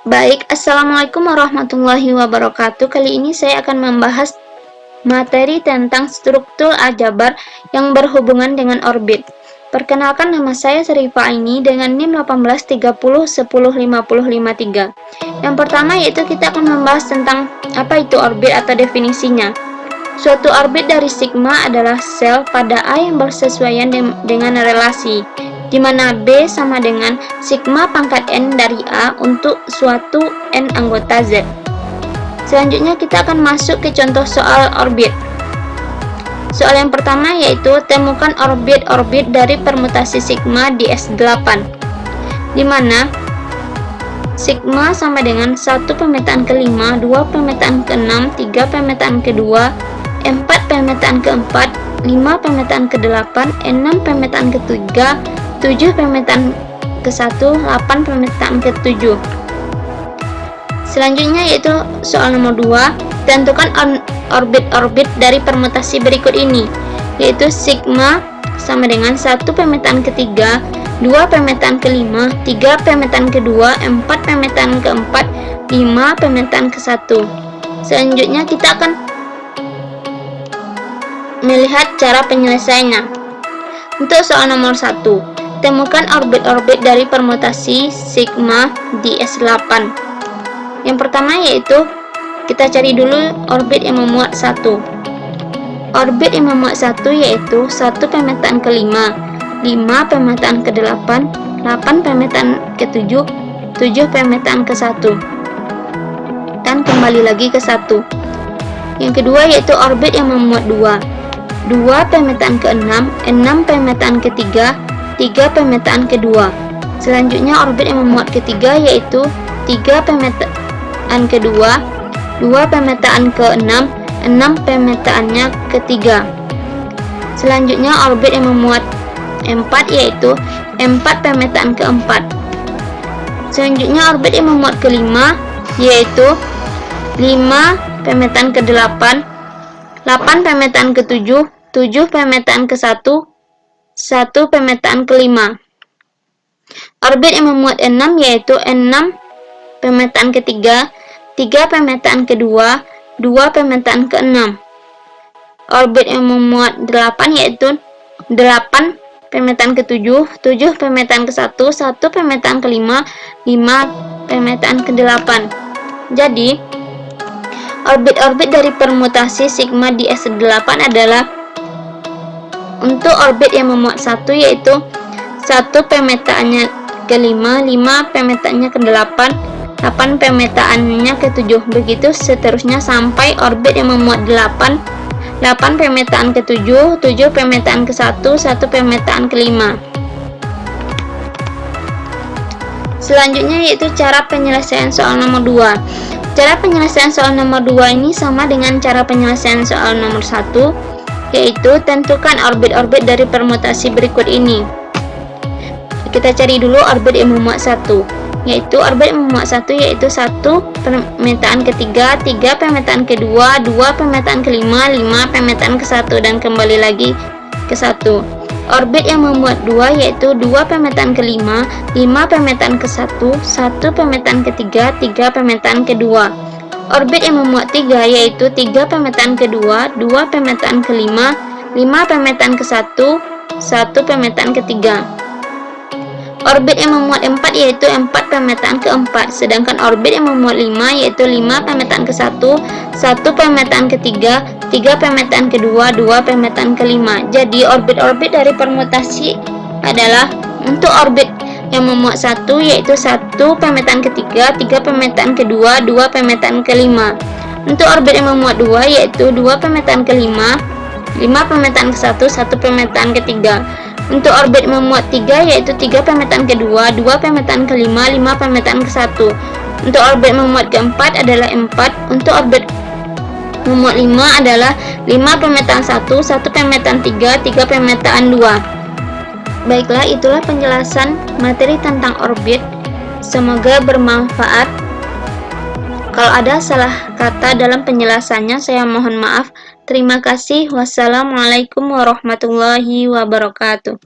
Baik, Assalamualaikum warahmatullahi wabarakatuh. Kali ini saya akan membahas materi tentang struktur aljabar yang berhubungan dengan orbit. Perkenalkan, nama saya Syarifah Aini dengan NIM 1830105053. Yang pertama yaitu kita akan membahas tentang apa itu orbit atau definisinya. Suatu orbit dari sigma adalah sel pada A yang bersesuaian dengan relasi, di mana B sama dengan sigma pangkat N dari A untuk suatu N anggota Z. Selanjutnya kita akan masuk ke contoh soal orbit. Soal yang pertama yaitu temukan orbit-orbit dari permutasi sigma di S8, di mana sigma sama dengan 1 pemetaan ke-5, 2 pemetaan ke-6, 3 pemetaan ke-2, 4 pemetaan ke-4, 5 pemetaan ke-8, 6 pemetaan ke-3, 7 pemetaan ke-1, 8 pemetaan ke-7. Selanjutnya yaitu soal nomor 2, tentukan orbit-orbit dari permutasi berikut ini, yaitu sigma sama dengan 1 pemetaan ke-3, 2 pemetaan ke-5, 3 pemetaan ke-2, 4 pemetaan ke-4, 5 pemetaan ke-1. Selanjutnya kita akan melihat cara penyelesaiannya. Untuk soal nomor 1, temukan orbit-orbit dari permutasi sigma di S8. Yang pertama yaitu kita cari dulu orbit yang memuat 1. Orbit yang memuat 1 yaitu 1 pemetaan ke-5, 5 pemetaan ke-8, 8 pemetaan ke-7, 7 pemetaan ke-1. Dan kembali lagi ke 1. Yang kedua yaitu orbit yang memuat 2 pemetaan ke-6, 6 pemetaan ke-3, 3 pemetaan ke-2. Selanjutnya orbit yang memuat ketiga yaitu 3 pemetaan ke-2, 2 pemetaan ke-6, 6 pemetaannya ke-3. Selanjutnya orbit yang memuat 4 yaitu 4 pemetaan ke-4. Selanjutnya orbit yang memuat ke-5 yaitu 5 pemetaan ke-8, 8 pemetaan ke-7, 7 pemetaan ke-1, 1 pemetaan ke-5. Orbit yang memuat 6 yaitu 6 pemetaan ke-3, 3 pemetaan ke-2, 2 pemetaan ke-6. Orbit yang memuat 8 yaitu 8 pemetaan ke-7, 7 pemetaan ke-1, 1 pemetaan ke-5, 5 pemetaan ke-8. Jadi, orbit-orbit dari permutasi sigma di S8 adalah untuk orbit yang memuat 1 yaitu 1 pemetaannya ke-5, 5 pemetaannya ke-8, 8 pemetaannya ke-7, begitu seterusnya sampai orbit yang memuat 8, 8 pemetaan ke-7, 7 pemetaan ke-1, 1 pemetaan ke-5. Selanjutnya yaitu cara penyelesaian soal nomor 2. Cara penyelesaian soal nomor 2 ini sama dengan cara penyelesaian soal nomor 1, yaitu tentukan orbit-orbit dari permutasi berikut ini. Kita cari dulu orbit yang memuat 1, yaitu orbit yang memuat 1 yaitu 1 pemetaan ke-3, 3 pemetaan ke-2, 2 pemetaan ke-5, 5 pemetaan ke-1, dan kembali lagi ke 1. Orbit yang memuat 2 yaitu 2 pemetaan ke-5, 5 pemetaan ke-1, 1 pemetaan ke-3, 3 pemetaan ke-2. Orbit yang memuat 3 yaitu 3 pemetaan ke-2, 2 pemetaan ke-5, 5 pemetaan ke-1, 1 pemetaan ke-3. Orbit yang memuat 4 yaitu 4 pemetaan ke-4, sedangkan orbit yang memuat 5 yaitu 5 pemetaan ke-1, 1 pemetaan ke-3, 3 pemetaan ke-2, 2 pemetaan ke-5. Jadi orbit-orbit dari permutasi adalah untuk orbit yang memuat 1 yaitu 1 pemetaan ke-3, 3 pemetaan ke-2, 2 pemetaan ke-5. Untuk orbit yang memuat 2 yaitu 2 pemetaan ke-5, 5 pemetaan ke-1, 1 pemetaan ke-3. Untuk orbit memuat 3 yaitu 3 pemetaan ke-2, 2 pemetaan ke-5, 5 pemetaan ke-1. Untuk orbit memuat ke-4 adalah 4. Untuk orbit memuat 5 adalah 5 pemetaan 1, 1 pemetaan 3, 3 pemetaan 2. Baiklah, itulah penjelasan materi tentang orbit. Semoga bermanfaat. Kalau ada salah kata dalam penjelasannya, saya mohon maaf. Terima kasih. Wassalamualaikum warahmatullahi wabarakatuh.